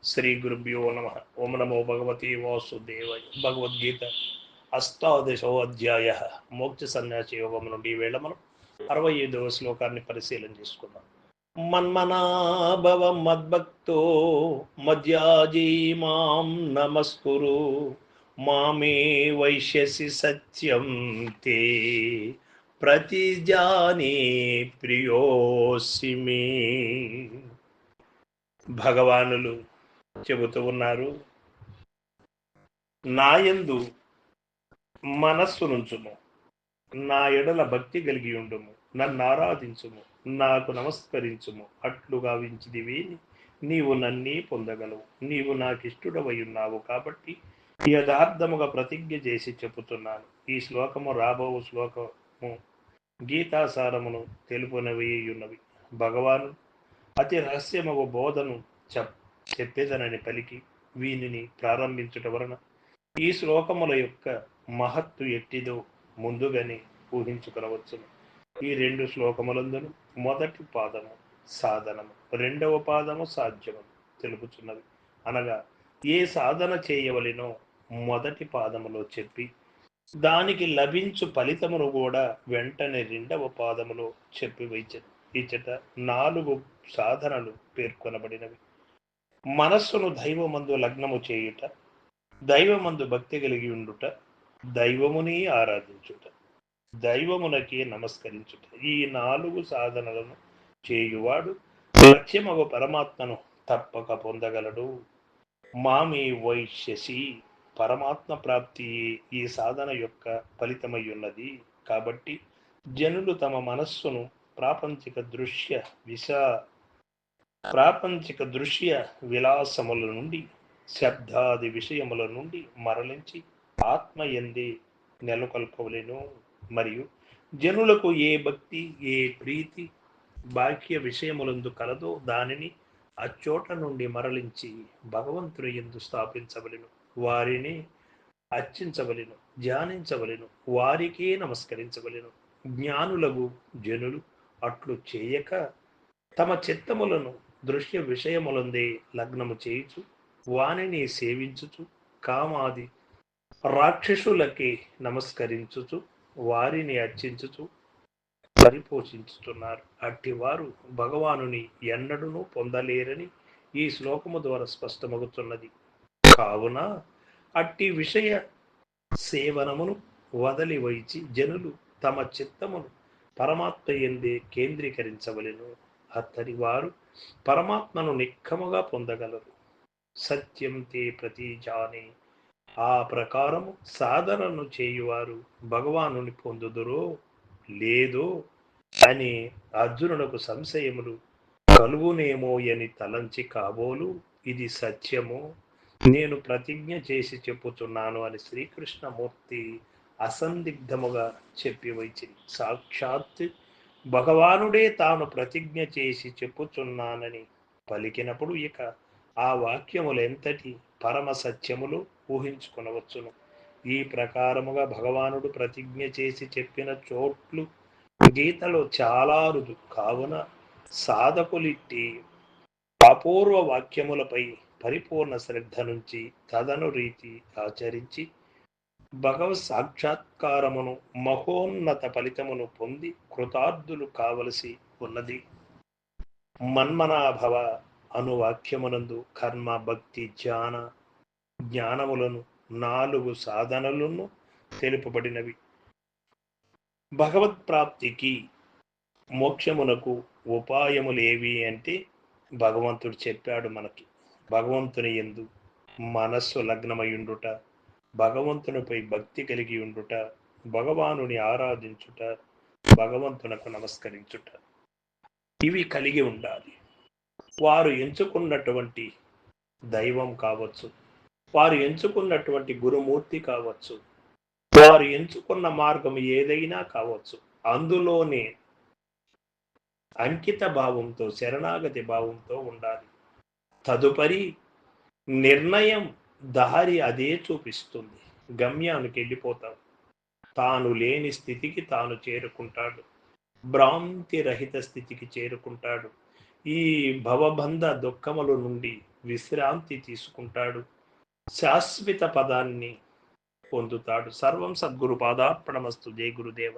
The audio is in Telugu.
శ్రీ గురుభ్యో నమ. ఓం నమో భగవతి వాసుదేవాయ. భగవద్గీత అష్టాదశో అధ్యాయ మోక్ష సన్యాస యోగం నుండి ఈవేళ మనం 65వ శ్లోకాన్ని పరిశీలన చేసుకుందాం. మన్మనాభవ మద్భక్తో మధ్యాజీ మాం నమస్కురు మామే వైశ్యసి సత్యం తే ప్రతిజానే ప్రియోసి మే. భగవానులు చెబుతూ ఉన్నారు, నాయందు మనస్సు నుంచుము, నా ఎడల భక్తి కలిగి ఉండుము, నన్ను ఆరాధించుము, నాకు నమస్కరించుము, అట్లుగా వించిదివి నీవు నన్నే పొందగలవు. నీవు నాకిష్టుడవై ఉన్నావు కాబట్టి యథార్థముగా ప్రతిజ్ఞ చేసి చెప్పుతున్నాను. ఈ శ్లోకము రాబో శ్లోకము గీతాసారమును తెలుపునవి ఉన్నవి. భగవాను అతి రహస్యమగు బోధను చెప్పేదనని పలికి వీనిని ప్రారంభించుట వలన ఈ శ్లోకముల యొక్క మహత్తు ఎట్టిదో ముందుగానే ఊహించుకొనవచ్చును. ఈ 2 శ్లోకములందును మొదటి పాదము సాధనము, రెండవ పాదము సాధ్యము తెలుపుచున్నవి. అనగా ఏ సాధన చేయవలెనో మొదటి పాదములో చెప్పి దానికి లభించు ఫలితమును కూడా వెంటనే రెండవ పాదములో చెప్పి ఇచ్చట 4 సాధనలు పేర్కొనబడినవి. మనస్సును దైవమందు లగ్నము చేయుట, దైవమందు భక్తి కలిగి ఉండుట, దైవముని ఆరాధించుట, దైవమునకి నమస్కరించుట. ఈ 4 సాధనలను చేయువాడు లక్ష్యమగు పరమాత్మను తప్పక పొందగలడు. మామి వైశ్యసి, పరమాత్మ ప్రాప్తి ఈ సాధన యొక్క ఫలితమై ఉన్నది. కాబట్టి జనులు తమ మనస్సును ప్రాపంచిక దృశ్య విలాసముల నుండి, శబ్దాది విషయముల నుండి మరలించి ఆత్మయందే నెలకొల్పవలెను. మరియు జనులకు ఏ భక్తి, ఏ ప్రీతి బాహ్య విషయములందు కలదో దానిని అచ్చోట నుండి మరలించి భగవంతుని యందు స్థాపించవలెను. వారిని అర్చించవలెను, ధ్యానించవలెను, వారికే నమస్కరించవలెను. జ్ఞానులకు జనులు అట్లు చేయక తమ చిత్తములను దృశ్య విషయములందే లగ్నము చేయుచు వానిని సేవించుచు కామాది రాక్షసులకి నమస్కరించుచు వారిని అర్చించుచు పరిపోషించుతున్నారు. అట్టివారు భగవానుని ఎన్నడూనూ పొందలేరని ఈ శ్లోకము ద్వారా స్పష్టమగుతున్నది. కావున అట్టి విషయ సేవనమును వదలి వైచి జనులు తమ చిత్తమును పరమాత్మ యందే కేంద్రీకరించవలెను. అతని వారు పరమాత్మను నిక్కముగా పొందగలరు. సత్యం తే ప్రతిజానే, ఆ ప్రకారము సాధనను చేయువారు భగవానుని పొందుదురో లేదో అని అర్జునునకు సంశయములు కలుగునేమోయని తలంచి కాబోలు ఇది సత్యము, నేను ప్రతిజ్ఞ చేసి చెప్పుచున్నాను అని శ్రీకృష్ణమూర్తి అసందిగ్ధముగా చెప్పి వచ్చింది. సాక్షాత్ భగవానుడే తాను ప్రతిజ్ఞ చేసి చెప్పుచున్నానని పలికినప్పుడు ఇక ఆ వాక్యములెంతటి పరమ సత్యములు ఊహించుకొనవచ్చును. ఈ ప్రకారముగా భగవానుడు ప్రతిజ్ఞ చేసి చెప్పిన చోట్లు గీతలో చాలా అరుదు. కావున సాధకులిట్టి అపూర్వ వాక్యములపై పరిపూర్ణ శ్రద్ధ నుంచి తదను రీతి ఆచరించి భగవత్ సాక్షాత్కారమును మహోన్నత ఫలితమును పొంది కృతార్థులు కావలసి ఉన్నది. మన్మనాభవ అను వాక్యమునందు కర్మ, భక్తి, జ్ఞానములను 4 సాధనలను తెలుపబడినవి. భగవత్ప్రాప్తికి మోక్షమునకు ఉపాయములేవి అంటే భగవంతుడు చెప్పాడు మనకి. భగవంతుని యందు మనస్సు లగ్నమయుండుట, భగవంతునిపై భక్తి కలిగి ఉండుట, భగవానుని ఆరాధించుట, భగవంతునకు నమస్కరించుట, ఇవి కలిగి ఉండాలి. వారు ఎంచుకున్నటువంటి దైవం కావచ్చు, వారు ఎంచుకున్నటువంటి గురుమూర్తి కావచ్చు, వారు ఎంచుకున్న మార్గం ఏదైనా కావచ్చు, అందులోనే అంకిత భావంతో, శరణాగతి భావంతో ఉండాలి. తదుపరి నిర్ణయం దారి అదే చూపిస్తుంది. గమ్యానికి వెళ్ళిపోతాడు. తాను లేని స్థితికి తాను చేరుకుంటాడు. భ్రాంతి రహిత స్థితికి చేరుకుంటాడు. ఈ భవబంధ దుఃఖముల నుండి విశ్రాంతి తీసుకుంటాడు, శాశ్వత పదాన్ని పొందుతాడు. సర్వం సద్గురు పాదార్పణమస్తు. జై గురుదేవ.